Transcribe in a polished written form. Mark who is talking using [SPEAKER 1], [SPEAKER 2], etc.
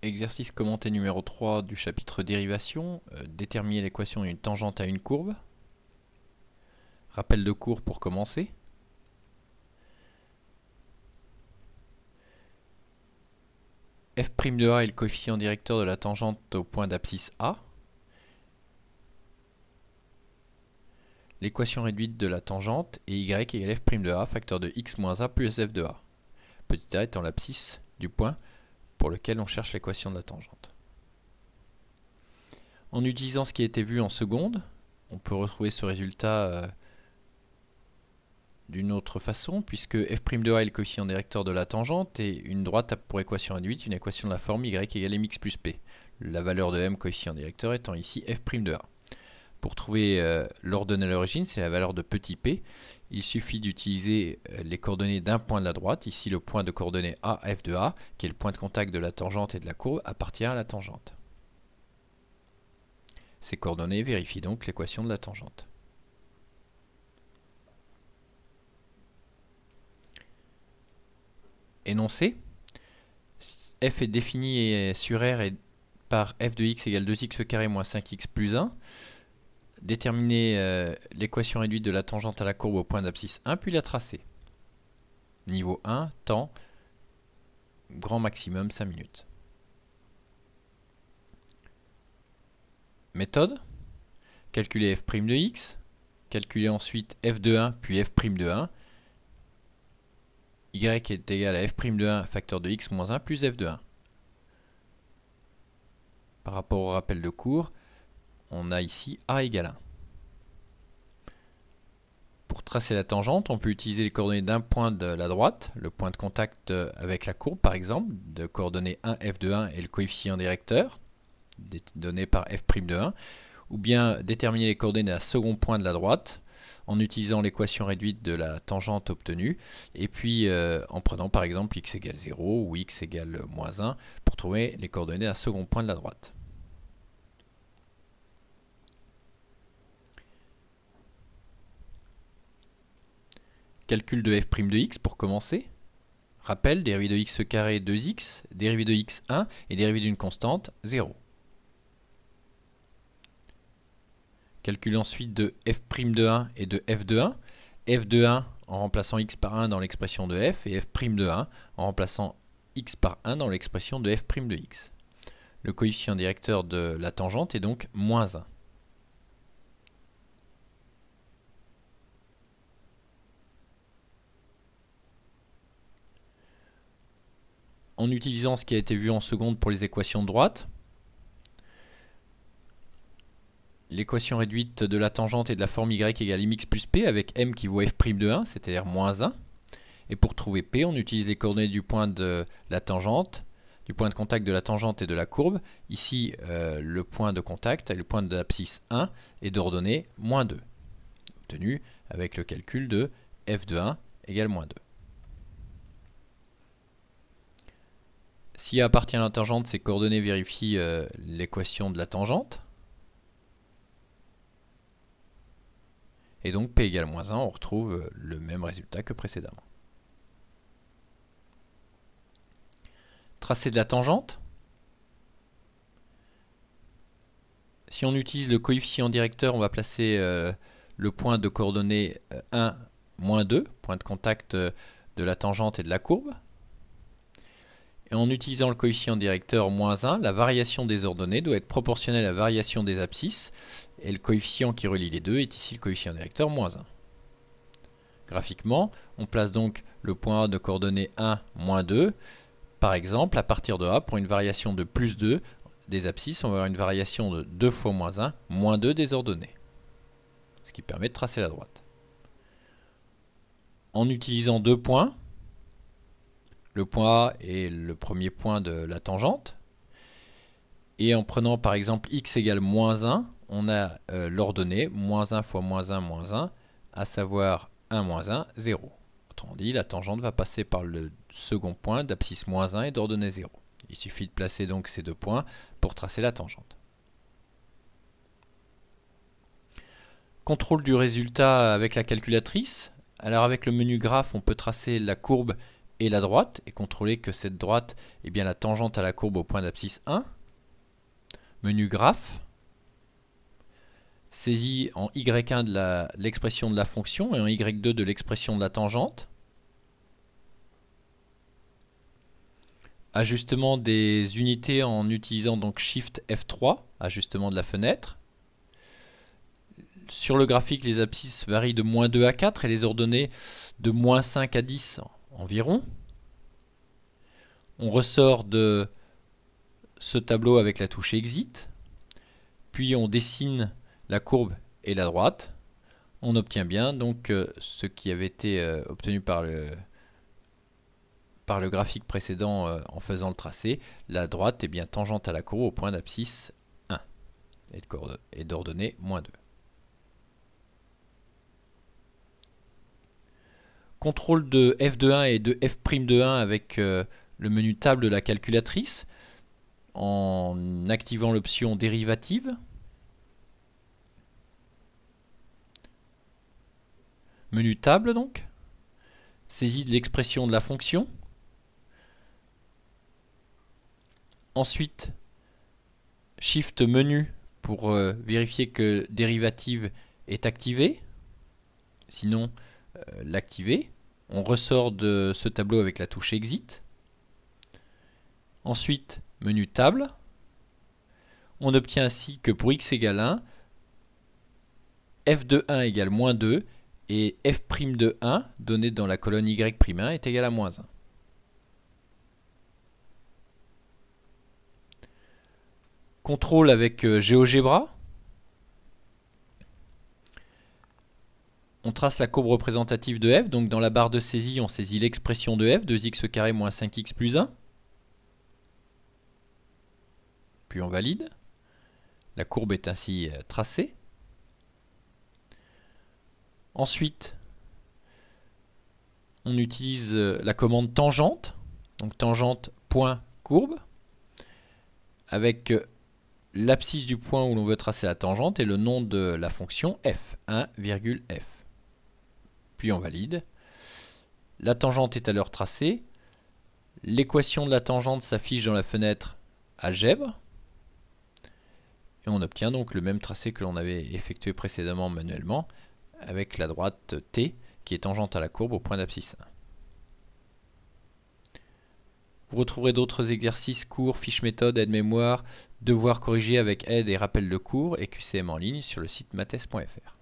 [SPEAKER 1] Exercice commenté numéro 3 du chapitre dérivation. Déterminer l'équation d'une tangente à une courbe. Rappel de cours pour commencer. F' de A est le coefficient directeur de la tangente au point d'abscisse A. L'équation réduite de la tangente est y égale f' de A, facteur de x moins a plus f de A. Petit a étant l'abscisse du point pour lequel on cherche l'équation de la tangente. En utilisant ce qui a été vu en seconde, on peut retrouver ce résultat d'une autre façon, puisque f' de A est le coefficient directeur de la tangente et une droite a pour équation réduite une équation de la forme y égale mx plus p. La valeur de m coefficient directeur étant ici f' de A. Pour trouver l'ordonnée à l'origine, c'est la valeur de petit p. Il suffit d'utiliser les coordonnées d'un point de la droite. Ici, le point de coordonnées A, f de A, qui est le point de contact de la tangente et de la courbe, appartient à la tangente. Ces coordonnées vérifient donc l'équation de la tangente. Énoncé. F est défini sur R par f de x égale 2x carré moins 5x plus 1. Déterminer l'équation réduite de la tangente à la courbe au point d'abscisse 1, puis la tracer. Niveau 1, temps, grand maximum 5 minutes. Méthode. Calculer f' de x. Calculer ensuite f de 1, puis f' de 1. Y est égal à f' de 1, facteur de x moins 1, plus f de 1. Par rapport au rappel de cours, on a ici a égale 1. Pour tracer la tangente, on peut utiliser les coordonnées d'un point de la droite, le point de contact avec la courbe par exemple, de coordonnées 1, f de 1 et le coefficient directeur, donné par f' de 1, ou bien déterminer les coordonnées d'un second point de la droite, en utilisant l'équation réduite de la tangente obtenue, et puis en prenant par exemple x égale 0 ou x égale moins 1, pour trouver les coordonnées d'un second point de la droite. Calcul de f' de x pour commencer. Rappel, dérivé de x carré 2x, dérivé de x 1 et dérivé d'une constante 0. Calcul ensuite de f' de 1 et de f de 1. F de 1 en remplaçant x par 1 dans l'expression de f et f' de 1 en remplaçant x par 1 dans l'expression de f' de x. Le coefficient directeur de la tangente est donc moins 1. En utilisant ce qui a été vu en seconde pour les équations de droite, l'équation réduite de la tangente est de la forme y égale mx plus p avec m qui vaut f' de 1, c'est-à-dire moins 1. Et pour trouver p, on utilise les coordonnées du point de la tangente, du point de contact de la tangente et de la courbe. Ici, le point de contact, le point de l'abscisse 1, est d'ordonnée moins 2, obtenu avec le calcul de f de 1 égale moins 2. Si A appartient à la tangente, ces coordonnées vérifient l'équation de la tangente. Et donc P égale moins 1, on retrouve le même résultat que précédemment. Tracé de la tangente. Si on utilise le coefficient directeur, on va placer le point de coordonnées 1, moins 2, point de contact de la tangente et de la courbe. Et en utilisant le coefficient directeur moins 1, la variation des ordonnées doit être proportionnelle à la variation des abscisses, et le coefficient qui relie les deux est ici le coefficient directeur moins 1. Graphiquement, on place donc le point A de coordonnées 1, moins 2. Par exemple, à partir de A, pour une variation de plus 2 des abscisses, on va avoir une variation de 2 fois moins 1, moins 2 des ordonnées. Ce qui permet de tracer la droite. En utilisant deux points, le point A est le premier point de la tangente. Et en prenant par exemple x égale moins 1, on a l'ordonnée moins 1 fois moins 1 moins 1, à savoir 1 moins 1, 0. Autrement dit, la tangente va passer par le second point d'abscisse moins 1 et d'ordonnée 0. Il suffit de placer donc ces deux points pour tracer la tangente. Contrôle du résultat avec la calculatrice. Alors avec le menu graphe, on peut tracer la courbe et la droite et contrôler que cette droite est bien la tangente à la courbe au point d'abscisse 1. Menu graphe. Saisie en y1 de l'expression de la fonction et en y2 de l'expression de la tangente. Ajustement des unités en utilisant donc Shift F3, ajustement de la fenêtre. Sur le graphique, les abscisses varient de -2 à 4 et les ordonnées de -5 à 10 environ. On ressort de ce tableau avec la touche Exit. Puis on dessine la courbe et la droite. On obtient bien donc ce qui avait été obtenu par le graphique précédent en faisant le tracé. La droite est bien tangente à la courbe au point d'abscisse 1 et d'ordonnée -2. Contrôle de f de 1 et de f' de 1 avec le menu table de la calculatrice en activant l'option dérivative. Menu table donc. Saisie de l'expression de la fonction. Ensuite, Shift menu pour vérifier que dérivative est activée. Sinon, l'activer. On ressort de ce tableau avec la touche Exit. Ensuite, menu table. On obtient ainsi que pour x égale 1, f de 1 égale -2 et f' de 1, donné dans la colonne y'1, est égal à -1. Contrôle avec GeoGebra. On trace la courbe représentative de f, donc dans la barre de saisie, on saisit l'expression de f, 2x² moins 5x plus 1. Puis on valide. La courbe est ainsi tracée. Ensuite, on utilise la commande tangente, donc tangente point courbe, avec l'abscisse du point où l'on veut tracer la tangente et le nom de la fonction f, 1,f. Puis on valide. La tangente est alors tracée. L'équation de la tangente s'affiche dans la fenêtre algèbre. Et on obtient donc le même tracé que l'on avait effectué précédemment manuellement, avec la droite T qui est tangente à la courbe au point d'abscisse 1. Vous retrouverez d'autres exercices, cours, fiches méthode, aide-mémoire, devoirs corrigés avec aide et rappel de cours et QCM en ligne sur le site maths.fr.